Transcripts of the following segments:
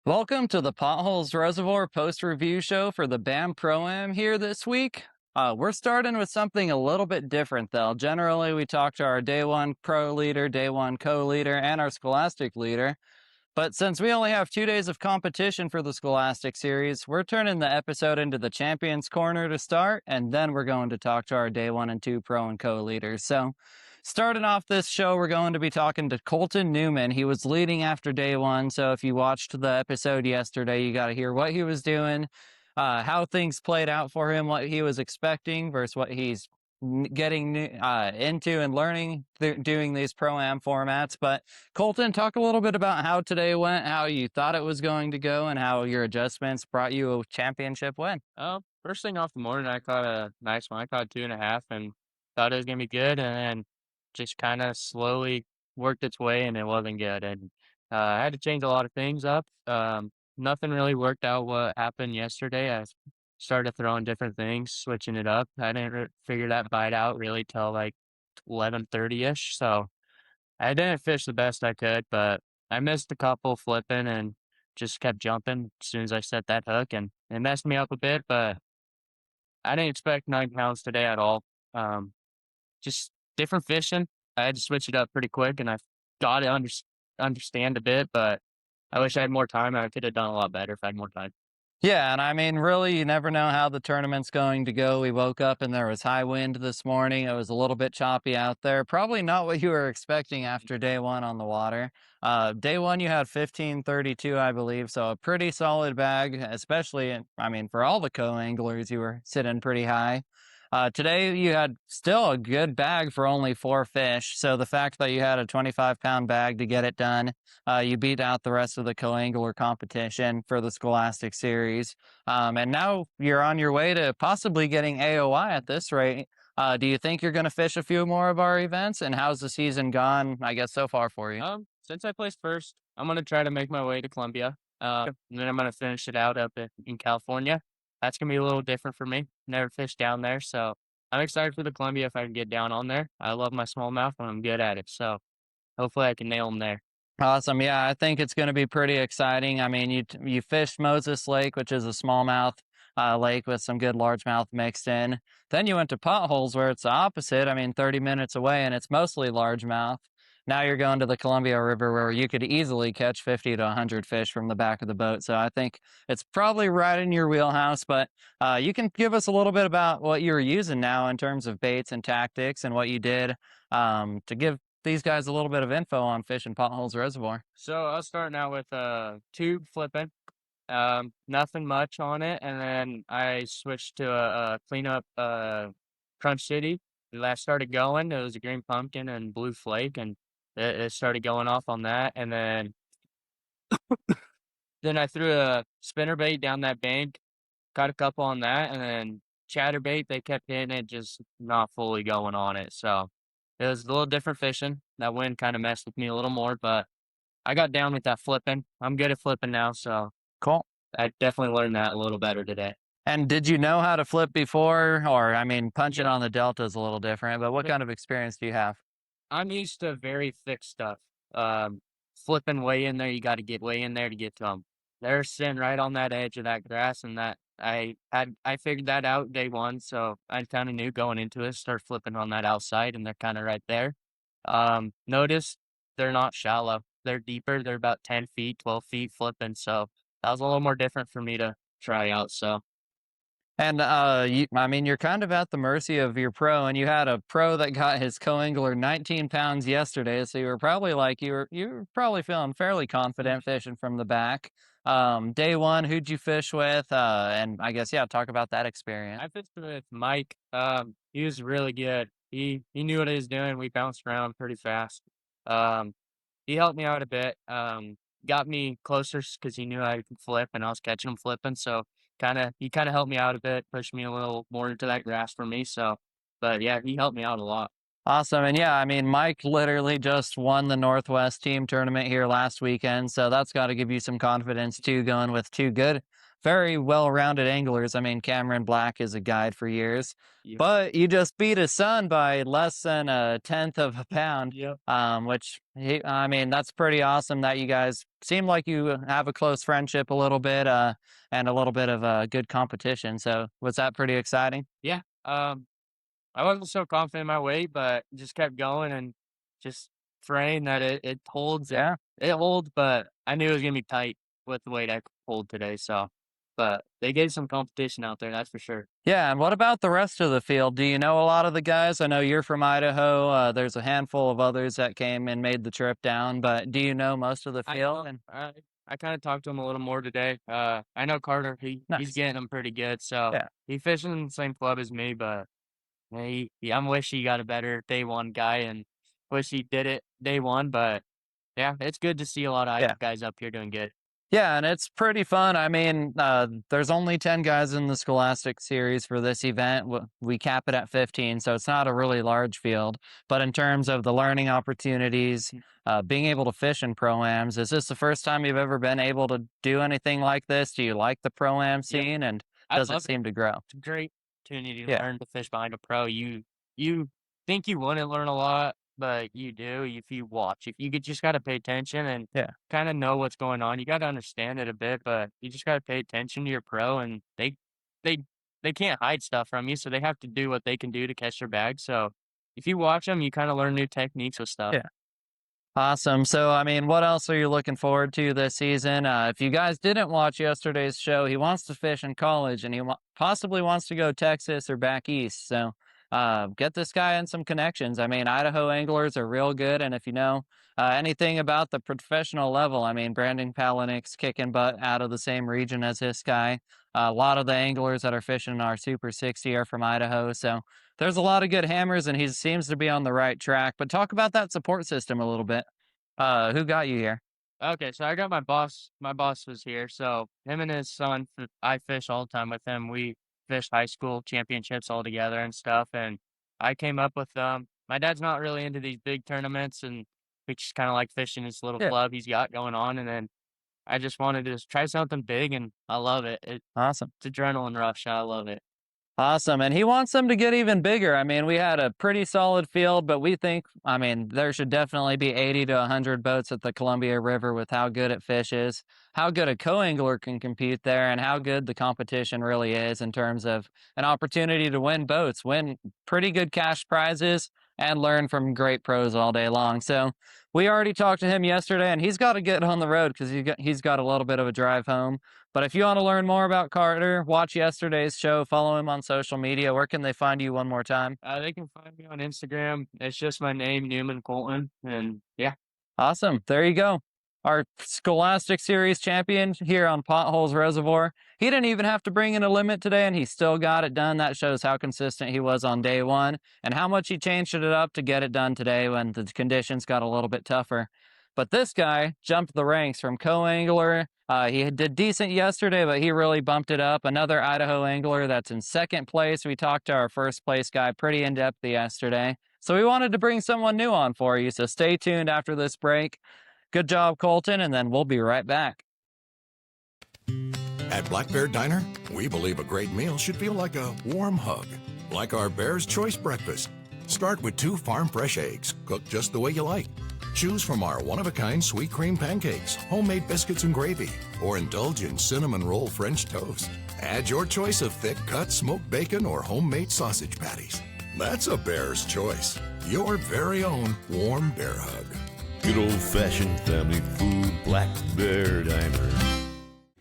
Welcome to the Potholes Reservoir post-review show for the BAM Pro-Am here this week. We're starting with something a little bit different, though. Generally, we talk to our day one pro leader, day one co-leader, and our Scholastic leader. But since we only have 2 days of competition for the Scholastic series, we're turning the episode into the Champions Corner to start, and then we're going to talk to our day one and two pro and co-leaders. So starting off this show, we're going to be talking to Colton Newman. He was leading after day one, so if you watched the episode yesterday, you got to hear what he was doing, how things played out for him, what he was expecting versus what he's getting into and learning doing these Pro-Am formats. But Colton, talk a little bit about how today went, how you thought it was going to go, and how your adjustments brought you a championship win. First thing off the morning, I caught a nice one. I caught 2.5 and thought it was gonna be good, and then just kind of slowly worked its way, and it wasn't good. And I had to change a lot of things up. Nothing really worked out what happened yesterday. I started throwing different things, switching it up. I didn't figure that bite out really till like 11:30ish. So I didn't fish the best I could, but I missed a couple flipping and just kept jumping as soon as I set that hook, and it messed me up a bit. But I didn't expect 9 pounds today at all. Just different fishing. I had to switch it up pretty quick, and I got to understand a bit, but I wish I had more time. I could have done a lot better if I had more time. Yeah, and I mean, really, you never know how the tournament's going to go. We woke up and there was high wind this morning. It was a little bit choppy out there. Probably not what you were expecting after day one on the water. Day one, you had 1532, I believe, so a pretty solid bag, especially, I mean, for all the co-anglers, you were sitting pretty high. Today, you had still a good bag for only 4 fish, so the fact that you had a 25-pound bag to get it done, you beat out the rest of the co-angler competition for the Scholastic series. And now you're on your way to possibly getting AOI at this rate. Do you think you're going to fish a few more of our events? And how's the season gone, I guess, so far for you? Since I placed first, I'm gonna try to make my way to Columbia. And then I'm gonna finish it out up in California. That's gonna be a little different for me. Never fished down there, so I'm excited for the Columbia if I can get down on there. I love my smallmouth and I'm good at it, so hopefully I can nail them there. Awesome. Yeah, I think it's going to be pretty exciting. I mean, you fished Moses Lake, which is a smallmouth lake with some good largemouth mixed in. Then you went to Potholes, where it's the opposite. I mean, 30 minutes away, and it's mostly largemouth. Now you're going to the Columbia River, where you could easily catch 50 to 100 fish from the back of the boat. So I think it's probably right in your wheelhouse. But you can give us a little bit about what you're using now in terms of baits and tactics, and what you did to give these guys a little bit of info on fishing Potholes Reservoir. So I was starting out with tube flipping, nothing much on it, and then I switched to a cleanup Crunch City. I started going. It was a green pumpkin and blue flake, and it started going off on that. And then I threw a spinnerbait down that bank, caught a couple on that, and then chatterbait. They kept hitting it, just not fully going on it. So it was a little different fishing. That wind kind of messed with me a little more, but I got down with that flipping. I'm good at flipping now, so Cool. I definitely learned that a little better today. And did you know how to flip before? Or, I mean, punching on the Delta is a little different, but what Yeah. kind of experience do you have? I'm used to very thick stuff. Flipping way in there, you got to get way in there to get to them. They're sitting right on that edge of that grass, and that I figured that out day one, so I kind of knew going into it. Start flipping on that outside, and they're kind of right there. Notice they're not shallow; they're deeper. They're about 10 feet, 12 feet flipping. So that was a little more different for me to try out. So And I mean, you're kind of at the mercy of your pro, and you had a pro that got his co-angler 19 pounds yesterday, so you were probably like you were probably feeling fairly confident fishing from the back. Day one, who'd you fish with? And I guess talk about that experience. I fished with Mike. He was really good. He knew what he was doing. We bounced around pretty fast. Um, he helped me out a bit. Got me closer because he knew I could flip, and I was catching him flipping. So he kind of helped me out a bit, pushed me a little more into that grass for me. So, but yeah, he helped me out a lot. Awesome. And yeah, I mean, Mike literally just won the Northwest team tournament here last weekend. So that's got to give you some confidence too, going with two good very well-rounded anglers. I mean, Cameron Black is a guide for years, Yep. but you just beat his son by less than a tenth of a pound. Yep. I mean, that's pretty awesome that you guys seem like you have a close friendship a little bit, and a little bit of a good competition. So was that pretty exciting? Yeah. I wasn't so confident in my weight, but just kept going and just praying that it holds. Yeah. It holds, but I knew it was gonna be tight with the weight I pulled today. So, but they gave some competition out there, that's for sure. Yeah, and what about the rest of the field? Do you know a lot of the guys? I know you're from Idaho. There's a handful of others that came and made the trip down, but do you know most of the I field? know. And I kind of talked to him a little more today. I know Carter. He's nice. getting them pretty good. So Yeah. he fishing in the same club as me, but I wish he got a better day one guy and wish he did it day one. But yeah, it's good to see a lot of Yeah. Idaho guys up here doing good. Yeah, and it's pretty fun. I mean, there's only 10 guys in the Scholastic series for this event. We cap it at 15, so it's not a really large field. But in terms of the learning opportunities, being able to fish in pro-ams, is this the first time you've ever been able to do anything like this? Do you like the pro-am Yep, scene, and I does it love it. seem to grow? It's a great opportunity to Yeah, learn to fish behind a pro. You think you wouldn't learn a lot, but you do if you watch. If you just got to pay attention and yeah, kind of know what's going on. You got to understand it a bit, but you just got to pay attention to your pro, and they they can't hide stuff from you, so they have to do what they can do to catch their bag. So if you watch them, you kind of learn new techniques with stuff. yeah. Awesome. So, I mean, what else are you looking forward to this season? If you guys didn't watch yesterday's show, he wants to fish in college and he possibly wants to go Texas or back east. So, get this guy in some connections. I mean, Idaho anglers are real good. And if you know anything about the professional level, I mean, Brandon Palaniuk's kicking butt out of the same region as this guy. A lot of the anglers that are fishing our Super 60 are from Idaho. So, there's a lot of good hammers, and he seems to be on the right track. But talk about that support system a little bit. Who got you here? Okay, so I got my boss. My boss was here, so him and his son. I fish all the time with him. We fish high school championships all together and stuff. And I came up with my dad's not really into these big tournaments, and we just kind of like fishing this little Yeah, club he's got going on. And then I just wanted to just try something big, and I love it. awesome. It's adrenaline rush. I love it. Awesome, and he wants them to get even bigger. I mean, we had a pretty solid field, but we think, I mean, there should definitely be 80 to 100 boats at the Columbia River with how good it fishes, how good a co-angler can compete there, and how good the competition really is in terms of an opportunity to win boats, win pretty good cash prizes, and learn from great pros all day long. So we already talked to him yesterday, and he's got to get on the road because he's got a little bit of a drive home. But if you want to learn more about Carter, watch yesterday's show, follow him on social media. Where can they find you one more time? They can find me on Instagram. It's just my name, Newman Colton, and yeah. Awesome. There you go. Our Scholastic Series champion here on Potholes Reservoir. He didn't even have to bring in a limit today, and he still got it done. That shows how consistent he was on day one and how much he changed it up to get it done today when the conditions got a little bit tougher. But this guy jumped the ranks from co-angler. He did decent yesterday, but he really bumped it up. Another Idaho angler that's in second place. We talked to our first place guy pretty in-depth yesterday. So we wanted to bring someone new on for you. So stay tuned after this break. Good job, Colton, and then we'll be right back. At Black Bear Diner, we believe a great meal should feel like a warm hug, like our Bear's Choice breakfast. Start with 2 farm-fresh eggs, cooked just the way you like. Choose from our one-of-a-kind sweet cream pancakes, homemade biscuits and gravy, or indulge in cinnamon roll French toast. Add your choice of thick-cut smoked bacon or homemade sausage patties. That's a Bear's Choice. Your very own warm bear hug. Good old-fashioned family food, Black Bear Diner.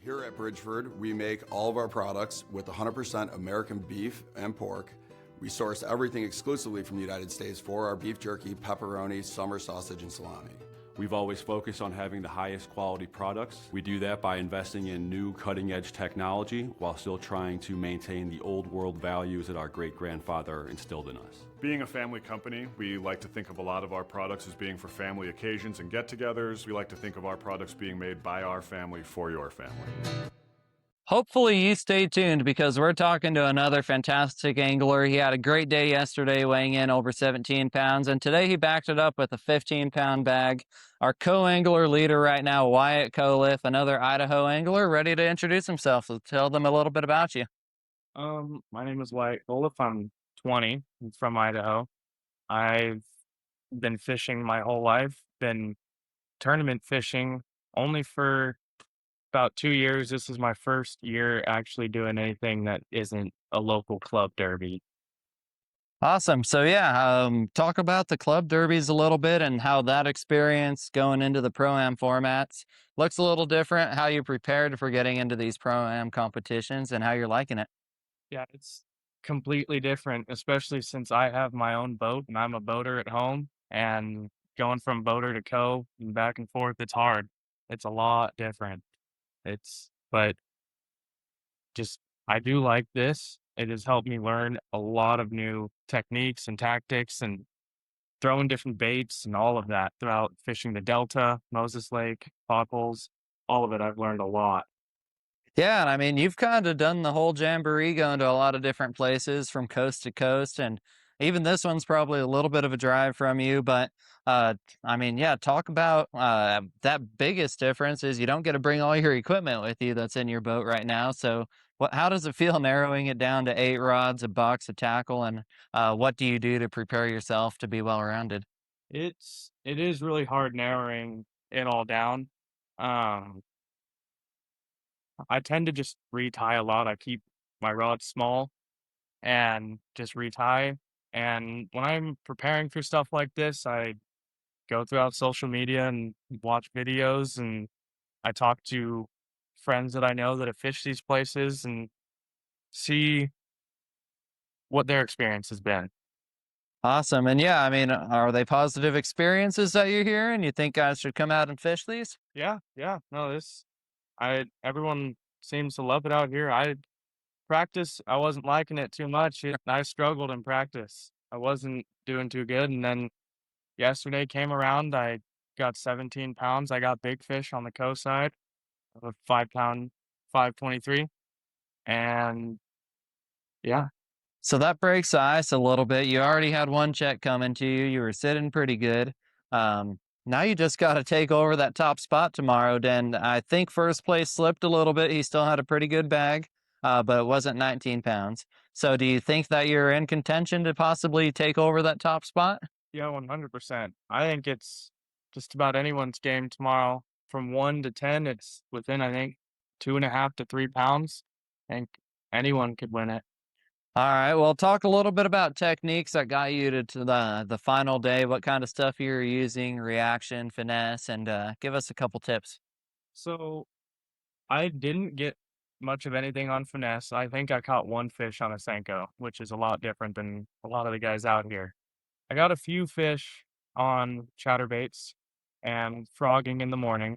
Here at Bridgeford, we make all of our products with 100% American beef and pork. We source everything exclusively from the United States for our beef jerky, pepperoni, summer sausage, and salami. We've always focused on having the highest quality products. We do that by investing in new cutting-edge technology while still trying to maintain the old world values that our great-grandfather instilled in us. Being a family company, we like to think of a lot of our products as being for family occasions and get-togethers. We like to think of our products being made by our family for your family. hopefully you stay tuned because we're talking to another fantastic angler. He had a great day yesterday, weighing in over 17 pounds, and today he backed it up with a 15-pound bag. Our co-angler leader right now, Wyatt Koleff, another Idaho angler, ready to introduce himself. So tell them a little bit about you. My name is Wyatt Koleff. I'm 20. I'm from Idaho. I've been fishing my whole life. Been tournament fishing only for about 2 years. This is my first year actually doing anything that isn't a local club derby. Awesome. So yeah, talk about the club derbies a little bit and how that experience going into the Pro-Am formats looks a little different, how you prepared for getting into these Pro-Am competitions and how you're liking it. Yeah, it's completely different, especially since I have my own boat and I'm a boater at home. And going from boater to co and back and forth, it's hard. It's a lot different. But just, I do like this. It has helped me learn a lot of new techniques and tactics and throwing different baits and all of that throughout fishing the Delta, Moses Lake, potholes, all of it. I've learned a lot. Yeah, and I mean, you've kind of done the whole jamboree going to a lot of different places from coast to coast, and even this one's probably a little bit of a drive from you, but I mean, yeah, talk about that biggest difference is you don't get to bring all your equipment with you that's in your boat right now. So how does it feel narrowing it down to 8 rods, a box, a tackle, and what do you do to prepare yourself to be well-rounded? It is really hard narrowing it all down. Um, I tend to just retie a lot. I keep my rods small and just retie. And when I'm preparing for stuff like this, I go throughout social media and watch videos, and I talk to friends that I know that have fished these places and see what their experience has been. Awesome. And yeah, I mean, are they positive experiences that you're hearing? You think guys should come out and fish these? Yeah, yeah. No, everyone seems to love it out here. I wasn't liking it too much. I struggled in practice. I wasn't doing too good. And then yesterday came around. I got 17 pounds. I got big fish on the coast side of a 5 pound, 523. And yeah, So that breaks the ice a little bit. You already had one check coming to you. You were sitting pretty good. Now you just got to take over that top spot tomorrow. Then I think first place slipped a little bit. He still had a pretty good bag, but it wasn't 19 pounds. So do you think that you're in contention to possibly take over that top spot? yeah, 100%. I think it's just about anyone's game tomorrow. From 1 to 10, it's within, I think, 2.5 to 3 pounds. I think anyone could win it. All right. Well, talk a little bit about techniques that got you to the final day. What kind of stuff you're using, reaction, finesse, and give us a couple tips. So I didn't get much of anything on finesse. I think I caught one fish on a Senko, which is a lot different than a lot of the guys out here. I got a few fish on chatterbaits and frogging in the morning,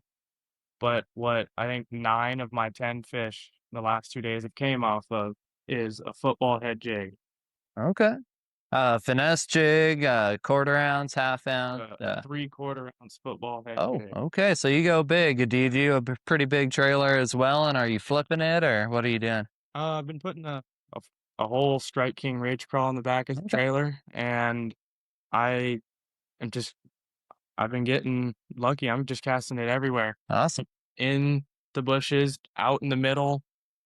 but what I think 9 of my 10 fish the last 2 days it came off of is a football head jig, Okay. Finesse jig, quarter ounce, half ounce. a 3/4 ounce football head Oh, jig. okay. So you go big. Do you do a pretty big trailer as well? And are you flipping it or what are you doing? I've been putting a whole Strike King Rage Crawl in the back of the Okay. trailer, and I am just I've been getting lucky. I'm just casting it everywhere. Awesome. In the bushes, out in the middle.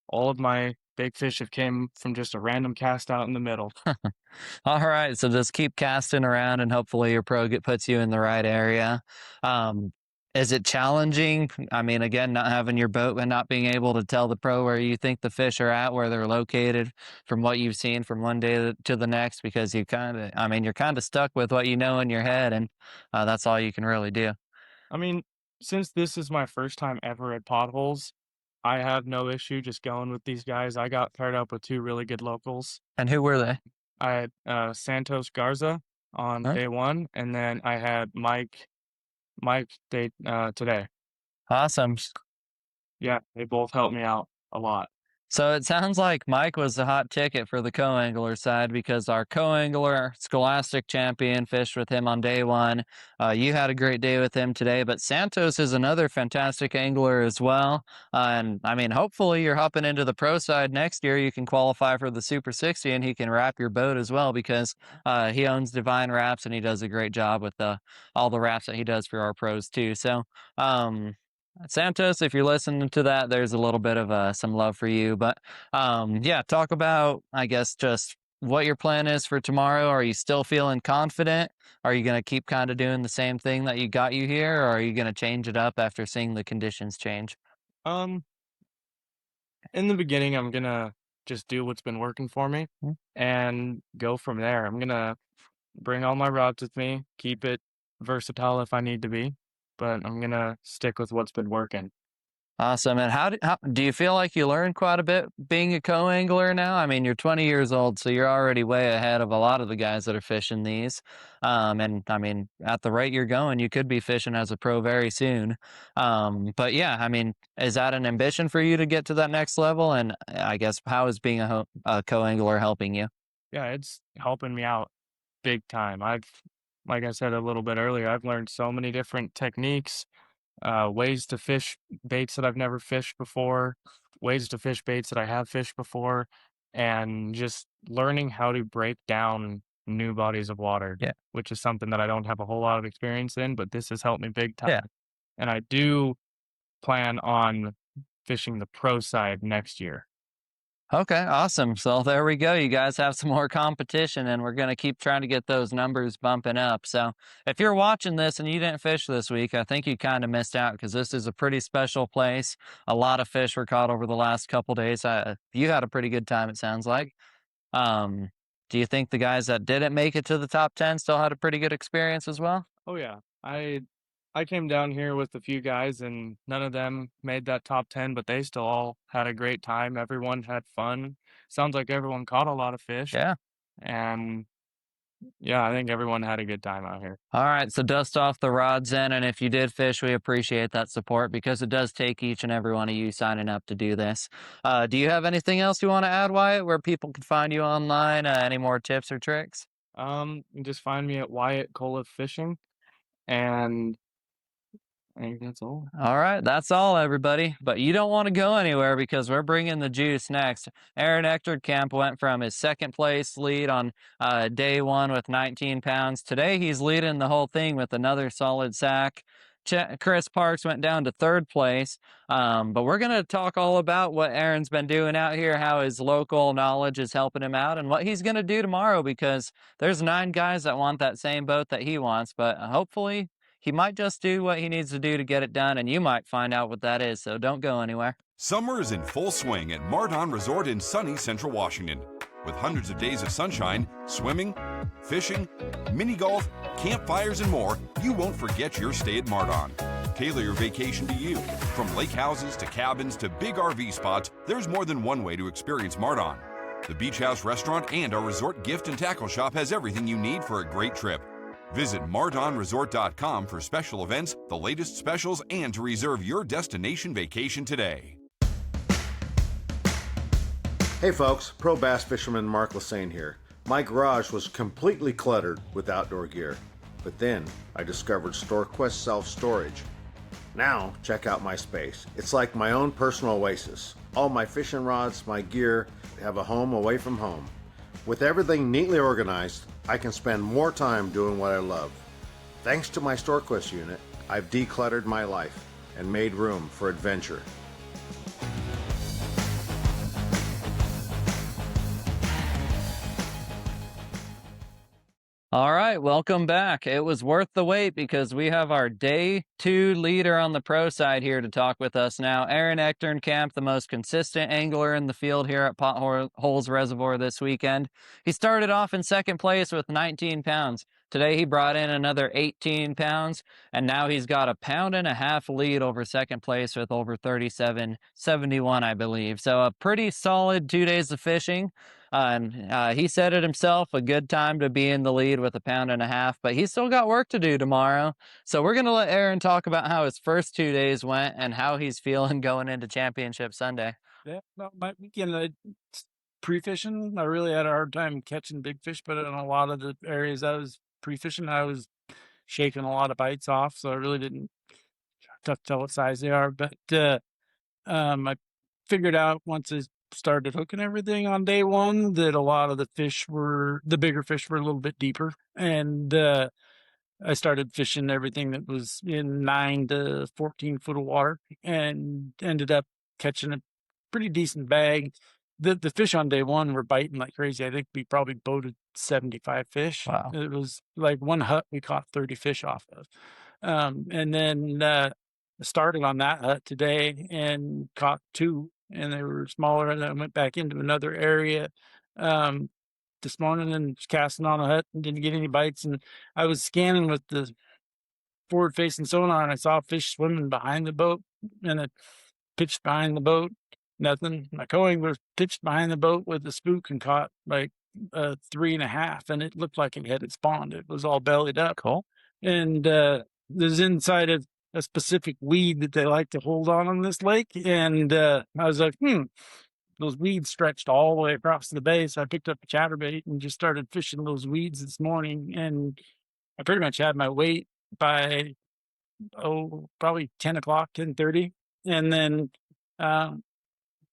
All of my big fish have came from just a random cast out in the middle. All right. So just keep casting around and hopefully your puts you in the right area. Um, is it challenging? I mean, again, not having your boat and not being able to tell the pro where you think the fish are at, where they're located from what you've seen from one day to the next, because I mean, you're kind of stuck with what you know in your head and that's all you can really do. I mean, since this is my first time ever at Potholes, I have no issue just going with these guys. I got paired up with two really good locals. And who were they? I had Santos Garza on Huh? day one, and then I had Mike today. Awesome. Yeah, they both helped me out a lot. So it sounds like Mike was the hot ticket for the co-angler side because our co-angler, Scholastic Champion, fished with him on day one. You had a great day with him today, but Santos is another fantastic angler as well. And I mean, hopefully you're hopping into the pro side next year. You can qualify for the Super 60 and he can wrap your boat as well because he owns Divine Wraps and he does a great job with all the wraps that he does for our pros too. So, Santos, if you're listening to that, there's a little bit of some love for you. But yeah, talk about, I guess, just what your plan is for tomorrow. Are you still feeling confident? Are you going to keep kind of doing the same thing that you got you here, or are you going to change it up after seeing the conditions change? Um, in the beginning, I'm gonna just do what's been working for me and go from there. I'm gonna bring all my rods with me, keep it versatile if I need to be, but I'm gonna stick with what's been working. Awesome. And how do you feel like you learned quite a bit being a co-angler now? I mean, you're 20 years old, so you're already way ahead of a lot of the guys that are fishing these. And I mean, at the rate you're going, you could be fishing as a pro very soon. But yeah, I mean, is that an ambition for you to get to that next level? And I guess how is being a co-angler helping you? Yeah, it's helping me out big time. Like I said a little bit earlier, I've learned so many different techniques, ways to fish baits that I've never fished before, ways to fish baits that I have fished before, and just learning how to break down new bodies of water, Yeah. which is something that I don't have a whole lot of experience in, but this has helped me big time. Yeah. And I do plan on fishing the pro side next year. Okay, awesome. So there we go. You guys have some more competition, and we're going to keep trying to get those numbers bumping up. So if you're watching this and you didn't fish this week, I think you kind of missed out because this is a pretty special place. A lot of fish were caught over the last couple days. You had a pretty good time, it sounds like. Um, do you think the guys that didn't make it to the top 10 still had a pretty good experience as well? Oh yeah. I came down here with a few guys and none of them made that top 10, but they still all had a great time. Everyone had fun. Sounds like everyone caught a lot of fish. Yeah. And yeah, I think everyone had a good time out here. All right, so dust off the rods in, and if you did fish, we appreciate that support because it does take each and every one of you signing up to do this. Do you have anything else you want to add, Wyatt, where people can find you online? Any more tips or tricks? You can just find me at Wyatt Koleff Fishing, and I think that's all. All right, that's all, everybody. But you don't want to go anywhere because we're bringing the juice next. Aaron Ecthernkamp went from his second place lead on day one with 19 pounds. Today, he's leading the whole thing with another solid sack. Chris Parks went down to third place. But we're going to talk all about what Aaron's been doing out here, how his local knowledge is helping him out, and what he's going to do tomorrow because there's 9 guys that want that same boat that he wants. But hopefully, he might just do what he needs to do to get it done, and you might find out what that is, so don't go anywhere. Summer is in full swing at Mardon Resort in sunny Central Washington. With hundreds of days of sunshine, swimming, fishing, mini golf, campfires, and more, you won't forget your stay at Mardon. Tailor your vacation to you. From lake houses to cabins to big RV spots, there's more than one way to experience Mardon. The Beach House Restaurant and our resort gift and tackle shop has everything you need for a great trip. Visit MardonResort.com for special events, the latest specials, and to reserve your destination vacation today. Hey folks, Pro Bass Fisherman Mark Lassane here. My garage was completely cluttered with outdoor gear, but then I discovered StoreQuest Self-Storage. Now, check out my space. It's like my own personal oasis. All my fishing rods, my gear, have a home away from home. With everything neatly organized, I can spend more time doing what I love. Thanks to my StoreQuest unit, I've decluttered my life and made room for adventure. All right, welcome back. It was worth the wait because we have our day 2 leader on the pro side here to talk with us now. Aaron Ecthernkamp, the most consistent angler in the field here at Potholes Reservoir this weekend. He started off in second place with 19 pounds. Today he brought in another 18 pounds, and now he's got a 1.5 pound lead over second place with over 37.71, I believe. So a pretty solid 2 days of fishing. And he said it himself, a good time to be in the lead with 1.5 pounds, but he's still got work to do tomorrow. So we're going to let Aaron talk about how his first 2 days went and how he's feeling going into Championship Sunday. Yeah, no, my weekend pre-fishing, I really had a hard time catching big fish, but in a lot of the areas I was pre-fishing, I was shaking a lot of bites off, so I really didn't tough to tell what size they are. But I figured out once I started hooking everything on day one that a lot of the bigger fish were a little bit deeper, and I started fishing everything that was in 9 to 14 foot of water, and ended up catching a pretty decent bag. The fish on day one were biting like crazy. I think we probably boated 75 fish. Wow. It was like one hut we caught 30 fish off of. And then I started on that hut today and caught 2, and they were smaller. And then I went back into another area this morning and was casting on a hut and didn't get any bites. And I was scanning with the forward facing sonar, and I saw fish swimming behind the boat, and it pitched behind the boat. Nothing. My coing was pitched behind the boat with a spook and caught like 3.5, and it looked like it had spawned. It was all bellied up. Cool. And there's inside of a specific weed that they like to hold on this lake. And I was like, those weeds stretched all the way across the bay. So I picked up a chatterbait and just started fishing those weeds this morning. And I pretty much had my weight by, probably 10 o'clock, 10:30. And then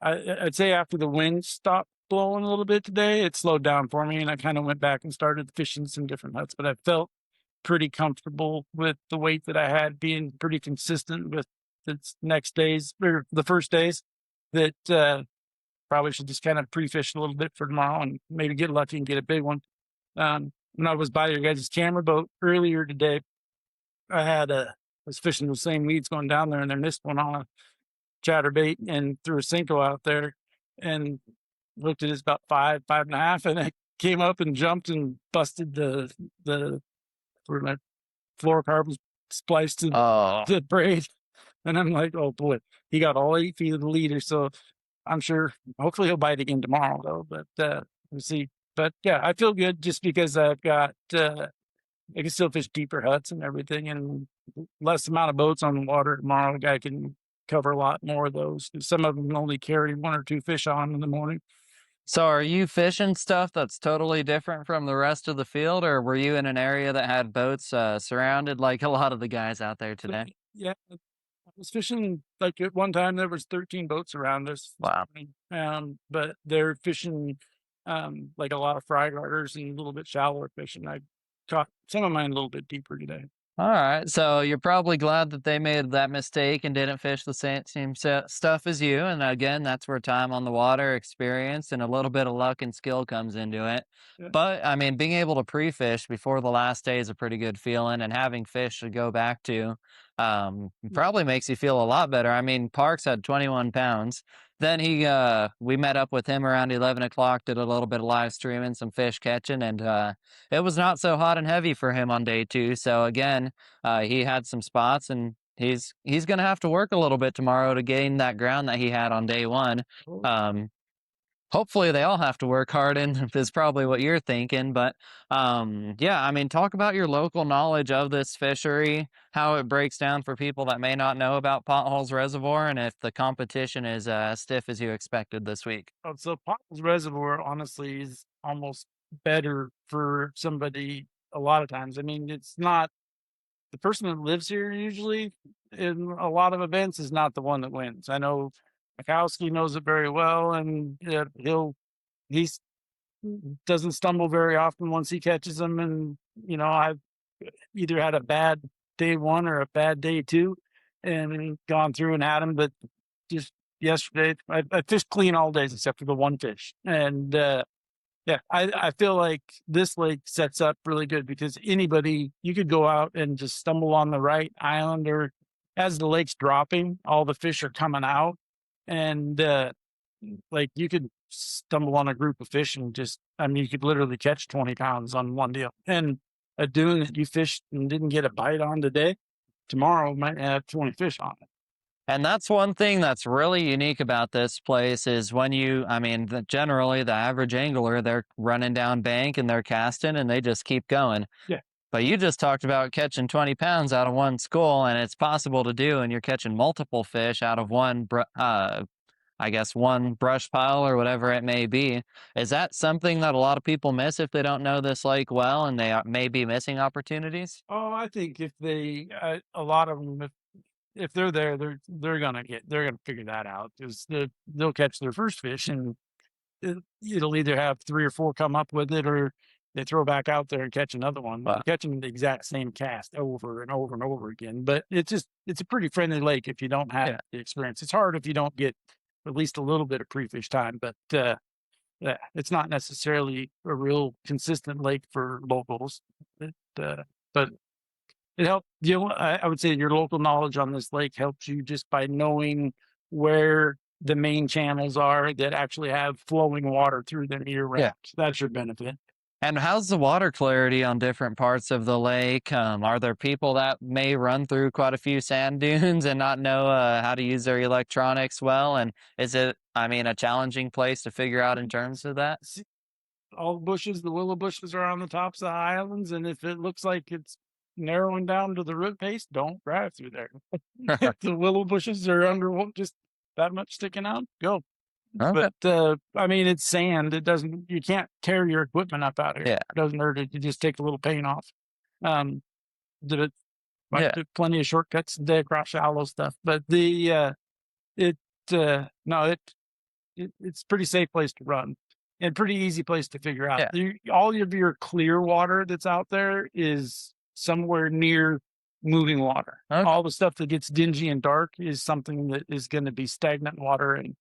I'd say after the wind stopped blowing a little bit today, it slowed down for me. And I kind of went back and started fishing some different huts. But I felt pretty comfortable with the weight that I had, being pretty consistent with the next days, or the first days, that probably should just kind of pre-fish a little bit for tomorrow and maybe get lucky and get a big one. When I was by your guys' camera boat earlier today, I was fishing the same weeds going down there, and I missed one on a chatterbait and threw a Cinco out there and looked at it about 5.5, and I came up and jumped and busted where my fluorocarb was spliced to the braid. And I'm like, oh boy, he got all 8 feet of the leader. So I'm sure, hopefully he'll bite again tomorrow though, but we'll see. But yeah, I feel good just because I've got, I can still fish deeper huts and everything, and less amount of boats on the water tomorrow. I can cover a lot more of those. Some of them only carry 1 or 2 fish on them in the morning. So are you fishing stuff that's totally different from the rest of the field, or were you in an area that had boats surrounded like a lot of the guys out there today? Yeah, I was fishing, like at one time there was 13 boats around us. Wow. But they're fishing like a lot of fry garters and a little bit shallower fishing. I caught some of mine a little bit deeper today. All right. So you're probably glad that they made that mistake and didn't fish the same stuff as you. And again, that's where time on the water, experience, and a little bit of luck and skill comes into it. Yeah. But I mean, being able to pre-fish before the last day is a pretty good feeling, and having fish to go back to probably makes you feel a lot better. I mean, Parks had 21 pounds. Then we met up with him around 11 o'clock, did a little bit of live streaming, some fish catching, and it was not so hot and heavy for him on day 2. So again, he had some spots, and he's going to have to work a little bit tomorrow to gain that ground that he had on day 1. Hopefully they all have to work hard, and is probably what you're thinking. But yeah, I mean, talk about your local knowledge of this fishery, how it breaks down for people that may not know about Potholes Reservoir, and if the competition is as stiff as you expected this week. So Potholes Reservoir, honestly, is almost better for somebody a lot of times. I mean, it's not the person that lives here usually in a lot of events is not the one that wins. I know Mikowski knows it very well, and he doesn't stumble very often once he catches them. And I've either had a bad day 1 or a bad day 2, and gone through and had them. But just yesterday, I fished clean all days except for the one fish. And yeah, I feel like this lake sets up really good because you could go out and just stumble on the right island, or as the lake's dropping, all the fish are coming out. And like you could stumble on a group of fish and you could literally catch 20 pounds on one deal. And a dune that you fished and didn't get a bite on today, tomorrow might have 20 fish on it. And that's one thing that's really unique about this place is when generally the average angler, they're running down bank and they're casting and they just keep going. Yeah. But you just talked about catching 20 pounds out of one school, and it's possible to do, and you're catching multiple fish out of one brush pile or whatever it may be. Is that something that a lot of people miss if they don't know this lake well and they may be missing opportunities? Oh, I think if they, a lot of them, if they're there, they're gonna figure that out because they'll catch their first fish and it'll either have 3 or 4 come up with it or they throw back out there and catch another one. Wow. Catching the exact same cast over and over and over again. But it's a pretty friendly lake if you don't have the experience. It's hard if you don't get at least a little bit of pre-fish time, but it's not necessarily a real consistent lake for locals. But it helped, I would say your local knowledge on this lake helps you just by knowing where the main channels are that actually have flowing water through them year round. Yeah. That's your benefit. And how's the water clarity on different parts of the lake? Are there people that may run through quite a few sand dunes and not know how to use their electronics well? And is it, a challenging place to figure out in terms of that? All the bushes, the willow bushes are on the tops of the islands, and if it looks like it's narrowing down to the root pace, don't drive through there. If the willow bushes are under just that much sticking out, go. Okay. But it's sand. You can't tear your equipment up out here. Yeah. It doesn't hurt it. You just take a little paint off. I took plenty of shortcuts today across shallow stuff, but it's pretty safe place to run and pretty easy place to figure out. All of your clear water that's out there is somewhere near moving water. Okay. All the stuff that gets dingy and dark is something that is going to be stagnant water and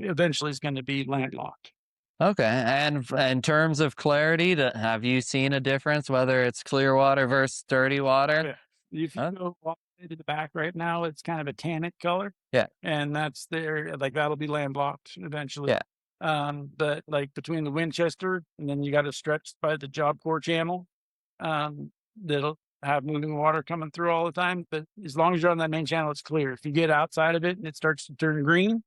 eventually is going to be landlocked. Okay. And in terms of clarity, have you seen a difference, whether it's clear water versus dirty water? Yeah. If you go all the way to the back right now, it's kind of a tannic color. Yeah. And that's there, that'll be landlocked eventually. Yeah. But between the Winchester and then you got to stretch by the Job Corps channel, that'll have moving water coming through all the time. But as long as you're on that main channel, it's clear. If you get outside of it and it starts to turn green,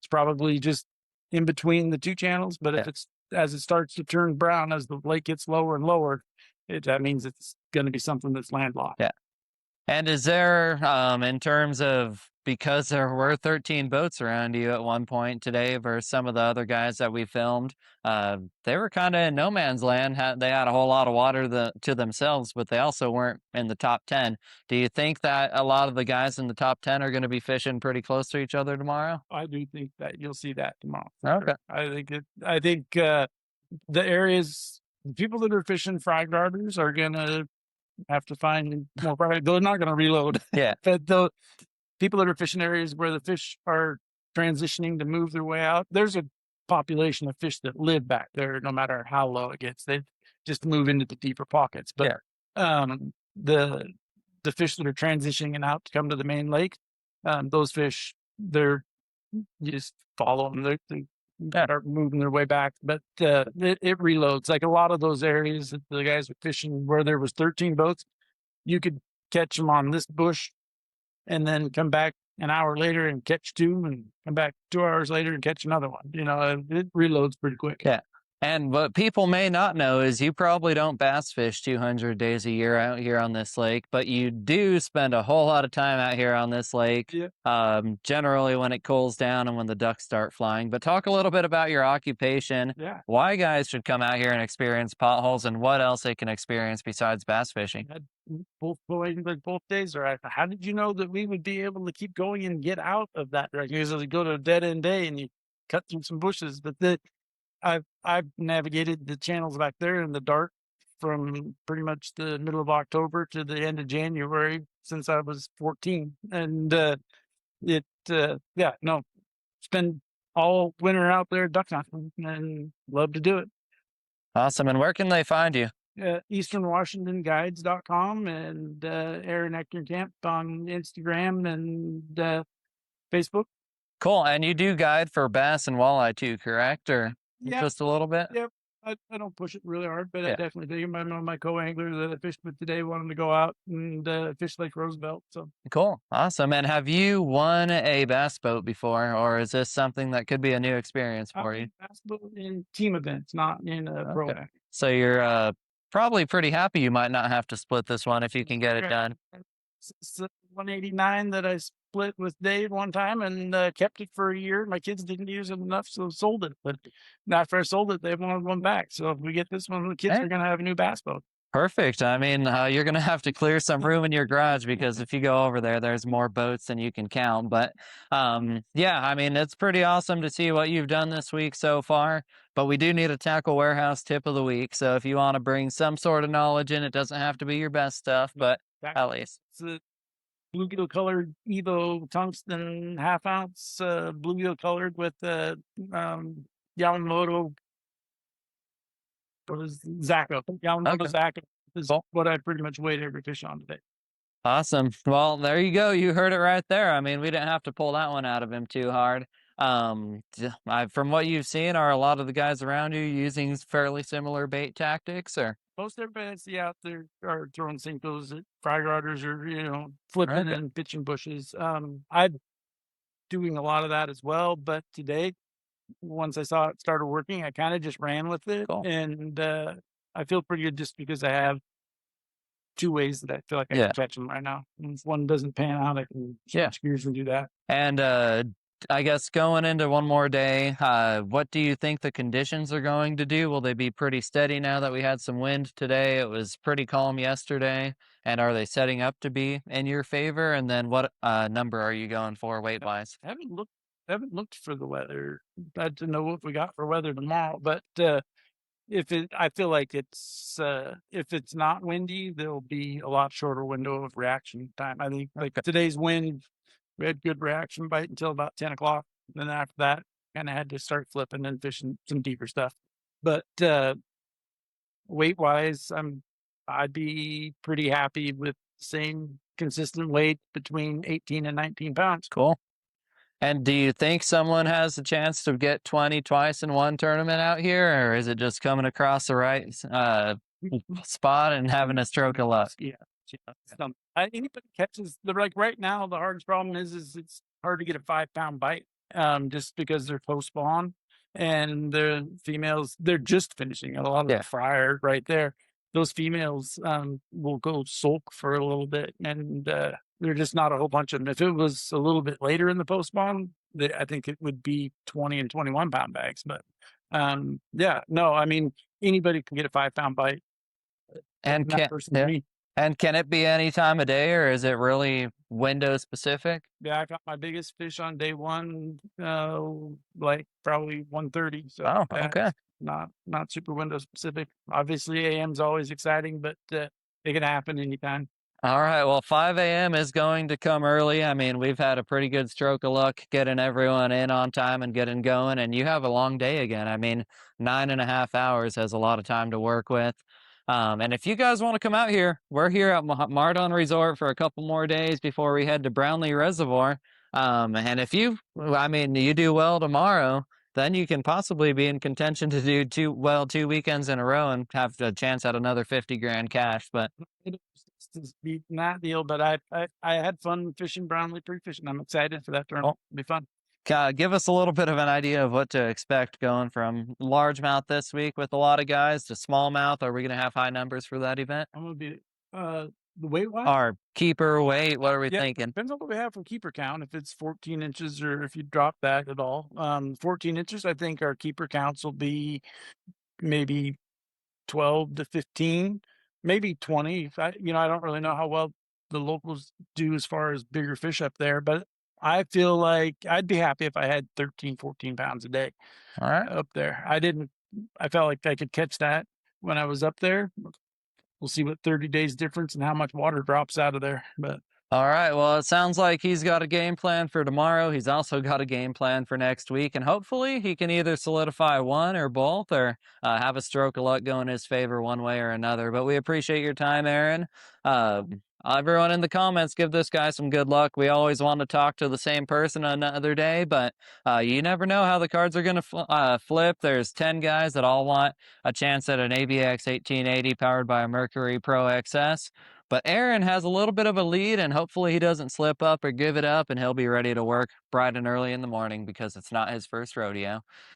it's probably just in between the two channels. But if as it starts to turn brown, as the lake gets lower and lower, that means it's going to be something that's landlocked. Yeah. And is there, in terms of, because there were 13 boats around you at one point today versus some of the other guys that we filmed, they were kind of in no man's land. They had a whole lot of water to themselves, but they also weren't in the top 10. Do you think that a lot of the guys in the top 10 are going to be fishing pretty close to each other tomorrow? I do think that you'll see that tomorrow. Okay. Sure. I think the areas, the people that are fishing frag darters are going to have to find more product. They're not going to reload. Yeah. But the people that are fishing areas where the fish are transitioning to move their way out, there's a population of fish that live back there no matter how low it gets. They just move into the deeper pockets. But the fish that are transitioning out to come to the main lake, those fish, you just follow them. They start moving their way back, but it reloads. Like a lot of those areas that the guys were fishing where there was 13 boats, you could catch them on this bush and then come back an hour later and catch 2 and come back 2 hours later and catch another one. It reloads pretty quick. Yeah. And what people may not know is you probably don't bass fish 200 days a year out here on this lake, but you do spend a whole lot of time out here on this lake, generally when it cools down and when the ducks start flying. But talk a little bit about your occupation, why guys should come out here and experience potholes, and what else they can experience besides bass fishing. Both days are. How did you know that we would be able to keep going and get out of that? Right? You usually go to a dead end day and you cut through some bushes, but I've navigated the channels back there in the dark from pretty much the middle of October to the end of January since I was 14. And spend all winter out there duck hunting and love to do it. Awesome. And where can they find you? EasternWashingtonGuides.com and Aaron Ecthernkamp on Instagram and Facebook. Cool. And you do guide for bass and walleye too, correct? Or just a little bit? Yep. I don't push it really hard, but I Yeah. definitely think my co-angler that I fished with today wanted to go out and fish Lake Roosevelt. So Cool. Awesome. And have you won a bass boat before, or is this something that could be a new experience I for you? bass boat in team events, not in a pro. Okay. So you're probably pretty happy you might not have to split this one if you can get it done. It's 189 that I split with Dave one time and kept it for a year. My kids didn't use it enough, so sold it. But after I sold it, they wanted one back. So if we get this one, the kids Hey. are going to have a new bass boat. Perfect. I mean, you're going to have to clear some room in your garage because if you go over there, there's more boats than you can count. But yeah, I mean, it's pretty awesome to see what you've done this week so far. But we do need a tackle warehouse tip of the week. So if you want to bring some sort of knowledge in, it doesn't have to be your best stuff, but at least. It's a bluegill colored Evo tungsten half-ounce bluegill colored with Yamamoto. What is Zacco? Yamamoto Okay. Zacco is what I pretty much weighed every fish on today. Awesome. Well, there you go. You heard it right there. I mean, we didn't have to pull that one out of him too hard. From what you've seen, are a lot of the guys around you using fairly similar bait tactics, or? Most everybody I see out there are throwing Sinkos at fry rodders or, flipping and pitching bushes. I'm doing a lot of that as well, but today, once I saw it started working, I kind of just ran with it. Cool. And I feel pretty good just because I have two ways that I feel like I can catch them right now. And if one doesn't pan out, I can switch gears and do that. And I guess going into one more day, what do you think the conditions are going to do? Will they be pretty steady now that we had some wind today? It was pretty calm yesterday. And are they setting up to be in your favor? And then what number are you going for weight-wise? I haven't looked for the weather. I don't know what we got for weather tomorrow, but I feel like it's if it's not windy, there'll be a lot shorter window of reaction time. I think like today's wind, we had good reaction bite until about 10 o'clock. Then after that, kind of had to start flipping and fishing some deeper stuff. But weight wise, I'd be pretty happy with the same consistent weight between 18 and 19 pounds. Cool. And do you think someone has a chance to get 20 twice in one tournament out here, or is it just coming across the right spot and having a stroke of luck? Yeah. Anybody catches like right now, the hardest problem is it's hard to get a 5-pound bite just because they're post-spawn and the females, they're just finishing. A lot of the fryer right there. Those females will go sulk for a little bit and they're just not a whole bunch of them. If it was a little bit later in the post-spawn, I think it would be 20 and 21-pound bags. But anybody can get a 5-pound bite. And can it be any time of day, or is it really window specific? Yeah, I got my biggest fish on day one, like probably 130. So okay. Not super window specific. Obviously, AM's always exciting, but it can happen anytime. All right. Well, 5 a.m. is going to come early. I mean, we've had a pretty good stroke of luck getting everyone in on time and getting going, and you have a long day again. I mean, 9.5 hours has a lot of time to work with. And if you guys want to come out here, we're here at Mardon Resort for a couple more days before we head to Brownlee Reservoir. And if you do well tomorrow, then you can possibly be in contention to do 2 weekends in a row and have a chance at another 50 grand cash. But it's beating that deal. But I had fun fishing Brownlee pre-fishing. I'm excited for that tournament. It'll be fun. Give us a little bit of an idea of what to expect going from largemouth this week with a lot of guys to smallmouth. Are we going to have high numbers for that event? I'm going to be the weight wise? Our keeper weight, what are we thinking? Depends on what we have for keeper count. If it's 14 inches or if you drop that at all. 14 inches, I think our keeper counts will be maybe 12 to 15, maybe 20. I don't really know how well the locals do as far as bigger fish up there, but I feel like I'd be happy if I had 13, 14 pounds a day up there. I felt like I could catch that when I was up there. We'll see what 30 days difference and how much water drops out of there. But all right. Well, it sounds like he's got a game plan for tomorrow. He's also got a game plan for next week. And hopefully he can either solidify one or both or have a stroke of luck go in his favor one way or another. But we appreciate your time, Aaron. Everyone in the comments, give this guy some good luck. We always want to talk to the same person another day, but you never know how the cards are going to flip. There's 10 guys that all want a chance at an AVX 1880 powered by a Mercury Pro XS. But Aaron has a little bit of a lead, and hopefully he doesn't slip up or give it up, and he'll be ready to work bright and early in the morning because it's not his first rodeo.